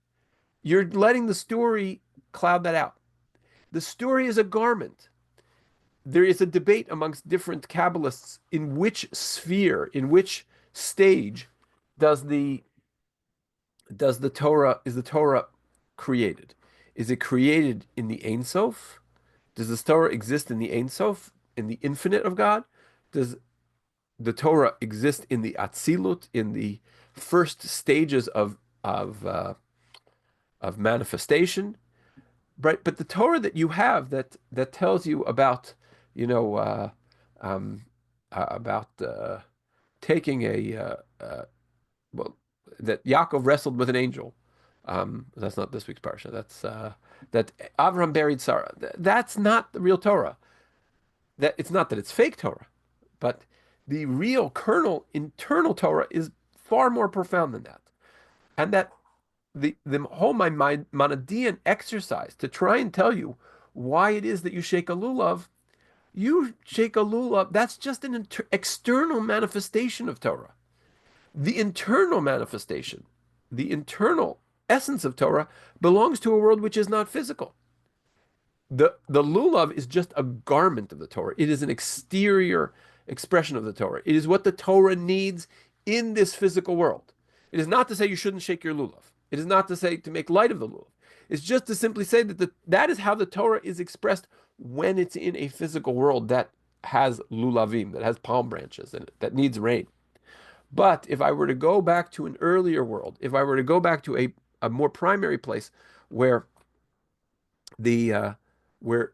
You're letting the story cloud that out. The story is a garment. There is a debate amongst different Kabbalists in which sphere, in which stage does the is the Torah created? Is it created in the Ein Sof? Does the Torah exist in the Ein Sof, in the infinite of God? Does the Torah exist in the Atzilut, in the first stages of manifestation? Right? But the Torah that you have that tells you about, you know, um, about taking well, that Yaakov wrestled with an angel. That's not this week's parsha. That Avram buried Sarah. That's not the real Torah. That it's not that it's fake Torah, but the real kernel, internal Torah is far more profound than that. And that the whole my Maimonidean exercise to try and tell you why it is that you shake a lulav, that's just an external manifestation of Torah. The internal manifestation, the internal essence of Torah belongs to a world which is not physical. The lulav is just a garment of the Torah. It is an exterior expression of the Torah. It is what the Torah needs in this physical world. It is not to say you shouldn't shake your lulav. It is not to say to make light of the lulav. It's just to simply say that that is how the Torah is expressed when it's in a physical world that has lulavim, that has palm branches in it, that needs rain. But if I were to go back to an earlier world, if I were to go back to a more primary place where the where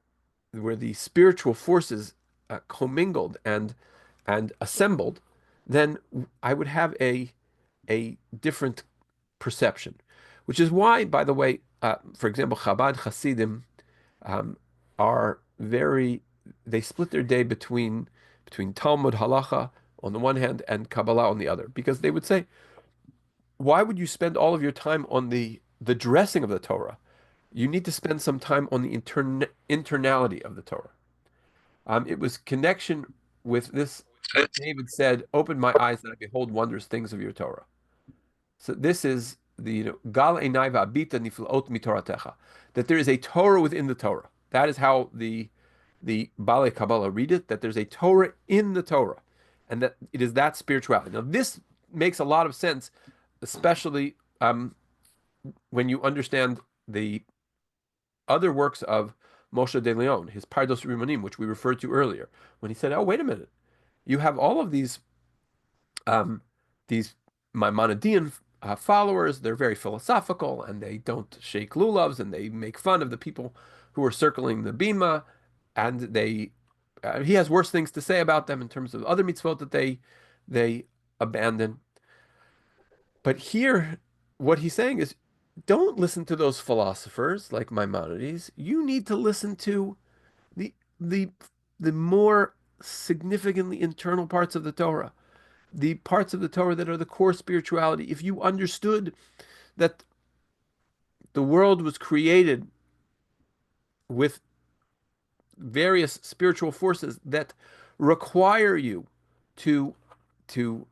the spiritual forces commingled and assembled, then I would have a different perception. Which is why, by the way, for example, Chabad Hasidim are they split their day between Talmud Halacha on the one hand and Kabbalah on the other, because they would say, why would you spend all of your time on the dressing of the Torah? You need to spend some time on the internality of the Torah. It was connection with this, what David said, open my eyes that I behold wondrous things of your Torah. So this is the Gal einai va'abita niflaot mitoratecha, that there is a Torah within the Torah. That is how the Baalei Kabbalah read it, that there's a Torah in the Torah, and that it is that spirituality. Now this makes a lot of sense, especially when you understand the other works of Moshe de Leon, his Pardos Rimonim, which we referred to earlier, when he said, "Oh, wait a minute, you have all of um, these Maimonidean followers. They're very philosophical, and they don't shake lulavs, and they make fun of the people who are circling the bima, and he has worse things to say about them in terms of other mitzvot that they abandon. But here, what he's saying is, don't listen to those philosophers like Maimonides. You need to listen to the the the more significantly internal parts of the Torah, the parts of the Torah that are the core spirituality. If you understood that the world was created with various spiritual forces that require you to to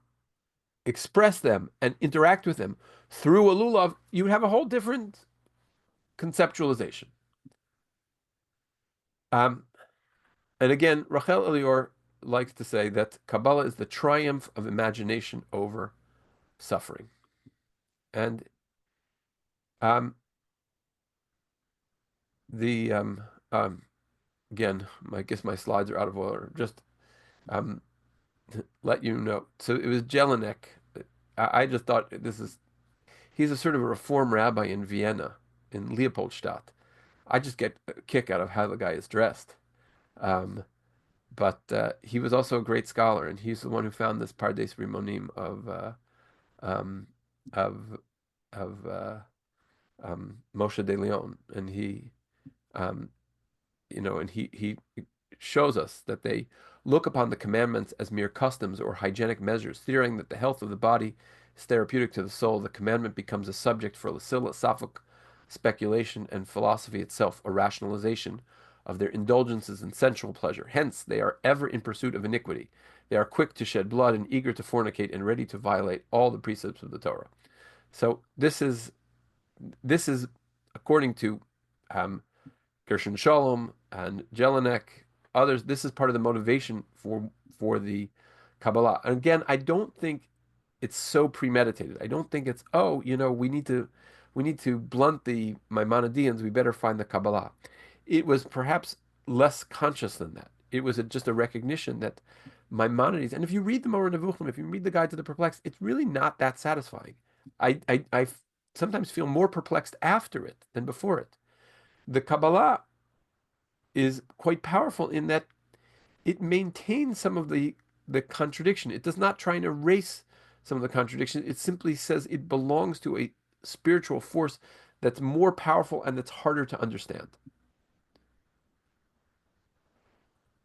express them and interact with them through a lulav, you would have a whole different conceptualization. Um, and again, Rachel Elior likes to say that Kabbalah is the triumph of imagination over suffering. And um, the again, I guess my slides are out of order. Just um, let you know. So it was Jelinek. I just thought he's a sort of a reform rabbi in Vienna, in Leopoldstadt. I just get a kick out of how the guy is dressed. Um, but he was also a great scholar, and he's the one who found this Pardes Rimonim um, of of Moshe de Leon, and um, he shows us that they look upon the commandments as mere customs or hygienic measures, fearing that the health of the body is therapeutic to the soul. The commandment becomes a subject for philosophic speculation and philosophy itself, a rationalization of their indulgences in sensual pleasure. Hence, they are ever in pursuit of iniquity. They are quick to shed blood and eager to fornicate and ready to violate all the precepts of the Torah. So this is according to um, Gershon Shalom and Jelinek, others. This is part of the motivation for the Kabbalah. And again, I don't think it's so premeditated. I don't think it's, oh, we need to blunt the Maimonideans. We better find the Kabbalah. It was perhaps less conscious than that. It was just a recognition that Maimonides, and if you read the Moreh Nevuchim, if you read the Guide to the Perplexed, it's really not that satisfying. I sometimes feel more perplexed after it than before it. The Kabbalah is quite powerful in that it maintains some of the contradiction. It does not try and erase some of the contradiction. It simply says it belongs to a spiritual force that's more powerful and that's harder to understand.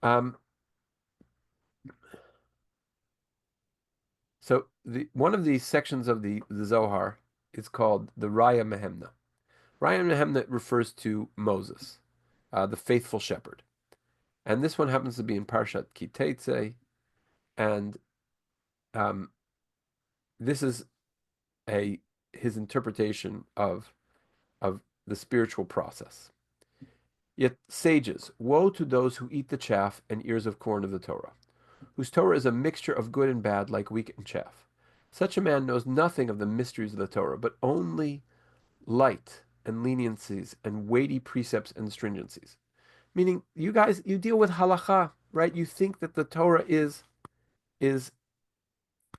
Um, so one of the sections of the Zohar is called the Raya Mehemna. Raya Mehemna refers to Moses, the faithful shepherd. And this one happens to be in Parshat Ki, and um, this is a his interpretation of the spiritual process. Yet sages, woe to those who eat the chaff and ears of corn of the Torah, whose Torah is a mixture of good and bad, like wheat and chaff. Such a man knows nothing of the mysteries of the Torah, but only light and leniencies and weighty precepts and stringencies. Meaning, you guys, you deal with halacha, right? You think that the Torah is is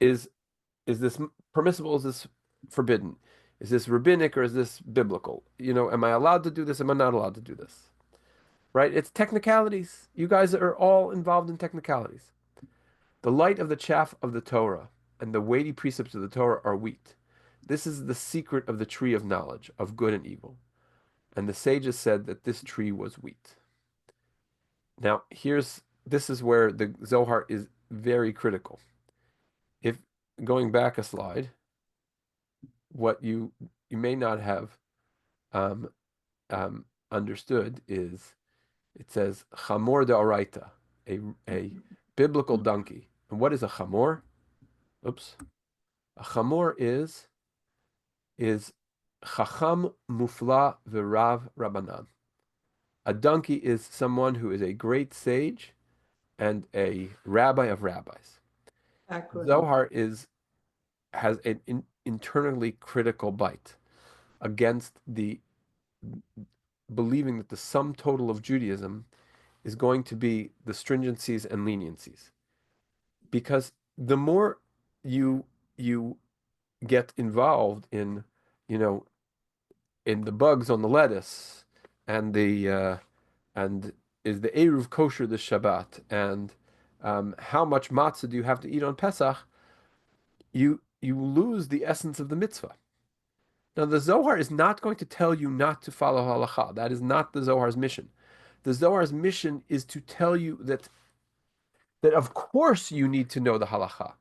is this permissible? Is this forbidden? Is this rabbinic or is this biblical? Am I allowed to do this? Am I not allowed to do this? Right? It's technicalities. You guys are all involved in technicalities. The light of the chaff of the Torah and the weighty precepts of the Torah are wheat. This is the secret of the tree of knowledge of good and evil. And the sages said that this tree was wheat. Now, this is where the Zohar is very critical. If going back a slide, what you may not have um, understood is it says chamor deoraita, a biblical donkey. And what is a chamor? Oops. A chamor is chacham mufla v'rav rabbanan. A donkey is someone who is a great sage and a rabbi of rabbis. Acronym. Zohar has an internally critical bite against the believing that the sum total of Judaism is going to be the stringencies and leniencies. Because the more you you get involved in, you know, in the bugs on the lettuce and the and is the Eruv kosher this Shabbat and how much matzah do you have to eat on Pesach, you lose the essence of the mitzvah. Now, the Zohar is not going to tell you not to follow halacha. That is not the Zohar's mission. The Zohar's mission is to tell you that of course you need to know the halacha.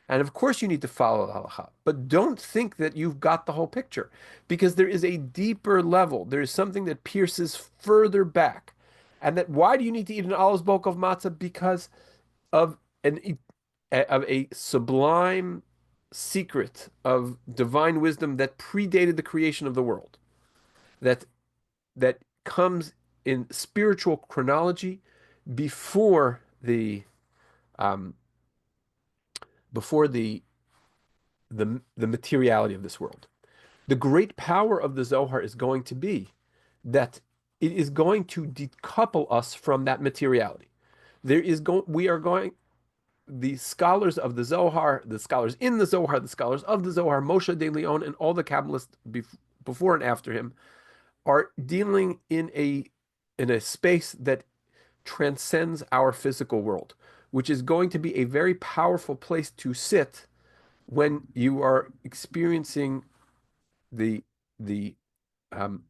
And of course you need to follow the halacha. But don't think that you've got the whole picture, because there is a deeper level. There is something that pierces further back. And that why do you need to eat an olive bulk of matzah? Because of an of a sublime secret of divine wisdom that predated the creation of the world. That that comes in spiritual chronology before the um, before the materiality of this world. The great power of the Zohar is going to be that it is going to decouple us from that materiality. We are going, the scholars of the Zohar, the scholars in the Zohar, the scholars of the Zohar, Moshe de Leon, and all the Kabbalists before and after him are dealing in a space that transcends our physical world, which is going to be a very powerful place to sit when you are experiencing the the um,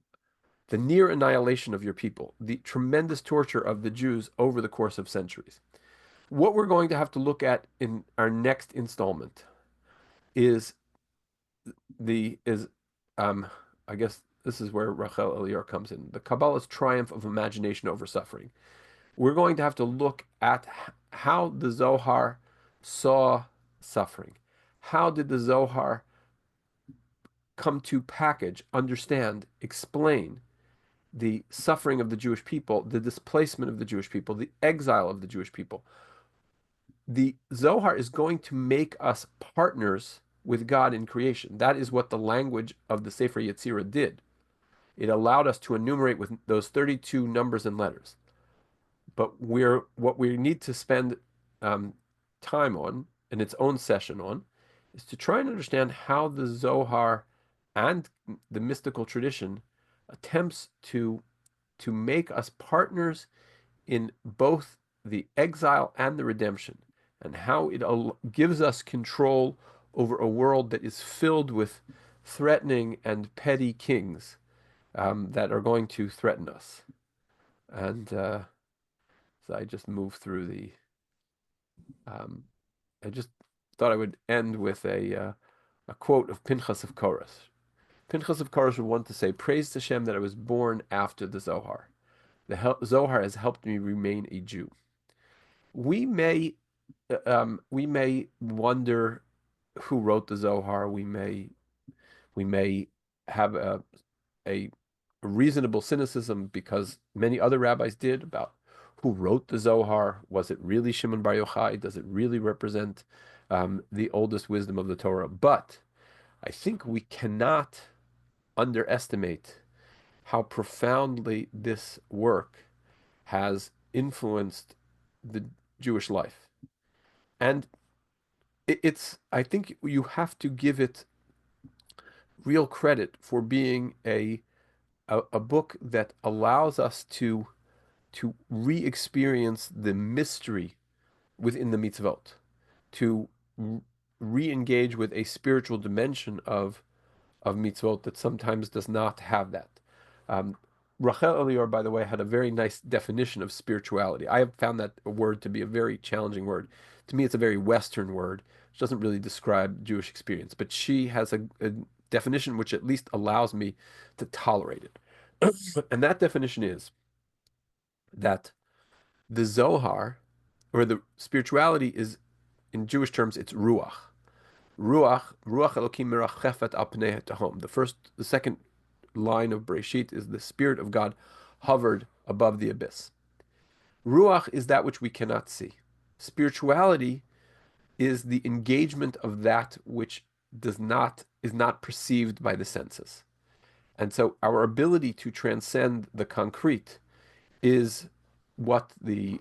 the near annihilation of your people, the tremendous torture of the Jews over the course of centuries. What we're going to have to look at in our next installment is the is I guess this is where Rachel Elior comes in. The Kabbalah's triumph of imagination over suffering. We're going to have to look at how the Zohar saw suffering. How did the Zohar come to package, understand, explain the suffering of the Jewish people, the displacement of the Jewish people, the exile of the Jewish people? The Zohar is going to make us partners with God in creation. That is what the language of the Sefer Yetzirah did. It allowed us to enumerate with those 32 numbers and letters. But what we need to spend time on, in its own session on, is to try and understand how the Zohar and the mystical tradition attempts to make us partners in both the exile and the redemption, and how it gives us control over a world that is filled with threatening and petty kings that are going to threaten us. And so I just moved through um, I just thought I would end with a quote of Pinchas of Koros. Pinchas of Koros would want to say, "Praise to Hashem that I was born after the Zohar. The Zohar has helped me remain a Jew." We may wonder who wrote the Zohar. We may have a reasonable cynicism because many other rabbis did about who wrote the Zohar. Was it really Shimon Bar Yochai? Does it really represent the oldest wisdom of the Torah? But I think we cannot underestimate how profoundly this work has influenced the Jewish life. And I think you have to give it real credit for being a book that allows us to re-experience the mystery within the mitzvot, to re-engage with a spiritual dimension of mitzvot that sometimes does not have that. Um, Rachel Elior, by the way, had a very nice definition of spirituality. I have found that word to be a very challenging word. To me, it's a very Western word, which doesn't really describe Jewish experience. But she has a definition which at least allows me to tolerate it. And that definition is that the Zohar, or the spirituality is, in Jewish terms, it's ruach. Ruach Elokim merachefet al pnei tahom. The second line of Breshit is the Spirit of God hovered above the abyss. Ruach is that which we cannot see. Spirituality is the engagement of that which is not perceived by the senses. And so our ability to transcend the concrete is what the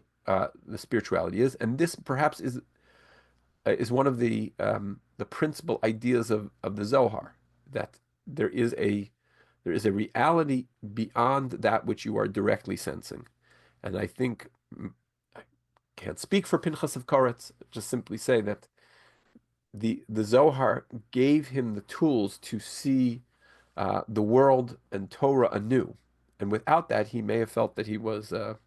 spirituality is, and this perhaps is one of the principal ideas of the Zohar, that there is a reality beyond that which you are directly sensing. And I think I can't speak for Pinchas of Koretz, just simply say that the Zohar gave him the tools to see the world and Torah anew, and without that, he may have felt that he was um,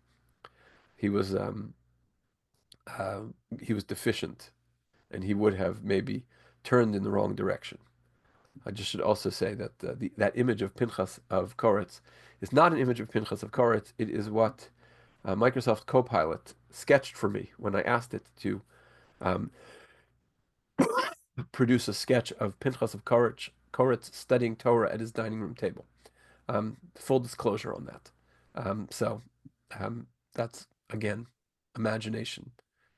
uh, he was deficient, and he would have maybe turned in the wrong direction. I just should also say that that image of Pinchas of Koretz is not an image of Pinchas of Koretz. It is what Microsoft Copilot sketched for me when I asked it to um, produce a sketch of Pinchas of Koretz studying Torah at his dining room table. Full disclosure on that. So that's, again, imagination.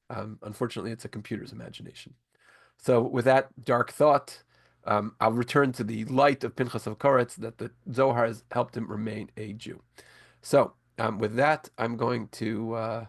Unfortunately, it's a computer's imagination. So with that dark thought, I'll return to the light of Pinchas of Koretz, that the Zohar has helped him remain a Jew. So with that, I'm going to